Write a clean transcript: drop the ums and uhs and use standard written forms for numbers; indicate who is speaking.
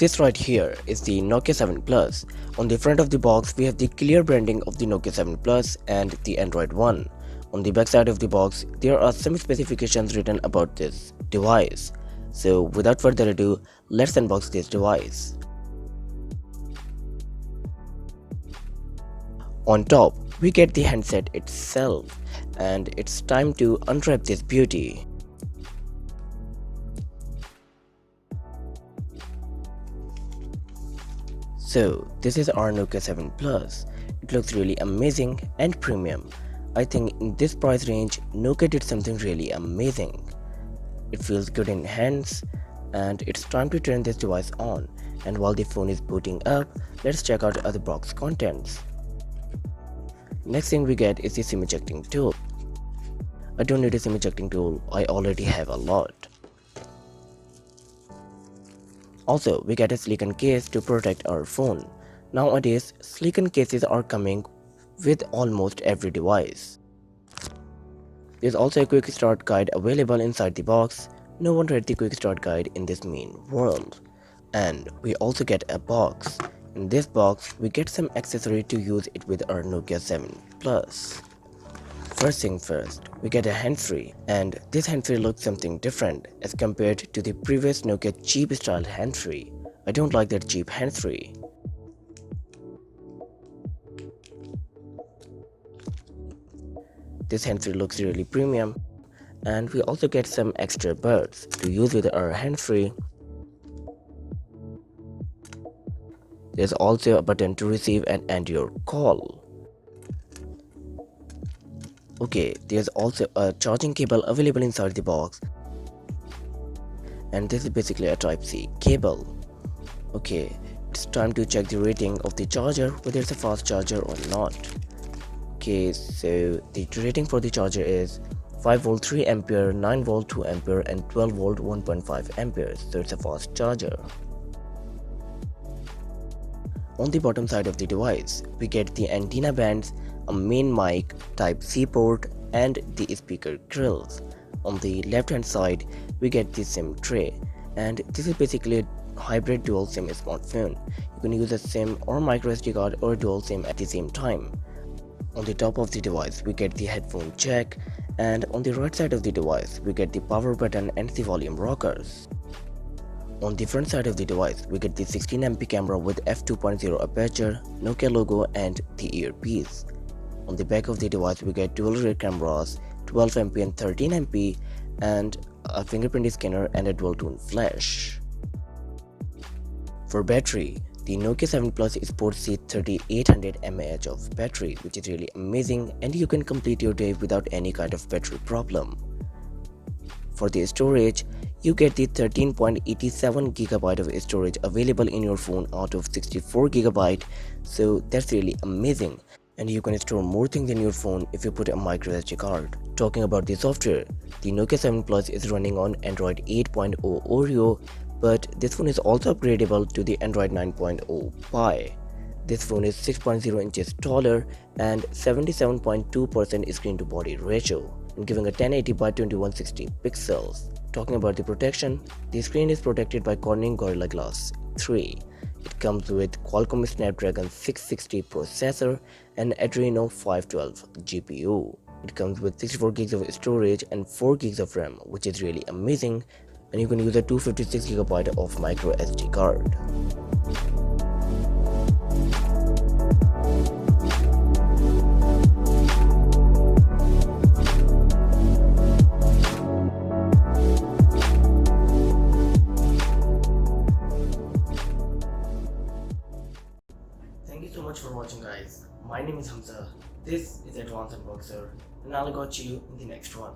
Speaker 1: This right here is the Nokia 7 Plus. On the front of the box we have the clear branding of the Nokia 7 Plus and the Android One. On the back side of the box there are some specifications written about this device. So without further ado, let's unbox this device. On top we get the handset itself, and it's time to unwrap this beauty. So this is our Nokia 7 Plus. It looks really amazing and premium. I think in this price range Nokia did something really amazing. It feels good in hands, and it's time to turn this device on. And while the phone is booting up, let's check out other box contents. Next thing we get is the SIM ejecting tool. I don't need a SIM ejecting tool, I already have a lot. Also, we get a silicone case to protect our phone. Nowadays, silicone cases are coming with almost every device. There's also a quick start guide available inside the box. No one read the quick start guide in this mean world. And we also get a box. In this box, we get some accessory to use it with our Nokia 7 Plus. First thing first, we get a hands-free, and this hands-free looks something different as compared to the previous Nokia cheap style hands-free. I don't like that cheap hands-free. This hands-free looks really premium, and we also get some extra buds to use with our hands-free. There's also a button to receive and end your call. Okay, there's also a charging cable available inside the box, and this is basically a Type-C cable. Okay, it's time to check the rating of the charger, whether it's a fast charger or not. Okay, so the rating for the charger is 5V 3A, 9V 2A, and 12V 1.5A, so it's a fast charger. On the bottom side of the device, we get the antenna bands, a main mic, Type-C port, and the speaker grills. On the left hand side, we get the SIM tray, and this is basically a hybrid dual SIM smartphone. You can use a SIM or micro SD card or dual SIM at the same time. On the top of the device, we get the headphone jack, and on the right side of the device, we get the power button and the volume rockers. On the front side of the device, we get the 16MP camera with f2.0 aperture, Nokia logo, and the earpiece. On the back of the device, we get dual rear cameras, 12MP and 13MP, and a fingerprint scanner and a dual tone flash. For battery, the Nokia 7 Plus sports the 3800 mAh of battery, which is really amazing, and you can complete your day without any kind of battery problem. For the storage, you get the 13.87GB of storage available in your phone out of 64GB, so that's really amazing, and you can store more things in your phone if you put a micro SD card. Talking about the software, the Nokia 7 Plus is running on Android 8.0 Oreo, but this phone is also upgradable to the Android 9.0 Pie. This phone is 6.0 inches taller and 77.2% screen to body ratio, and giving a 1080 by 2160 pixels. Talking about the protection, the screen is protected by Corning Gorilla Glass 3. It comes with Qualcomm Snapdragon 660 processor and Adreno 512 GPU. It comes with 64GB of storage and 4GB of RAM, which is really amazing, and you can use a 256GB of micro SD card. Thank you so much for watching, guys. My name is Hamza. This is Advanced Unboxer, and I'll catch you in the next one.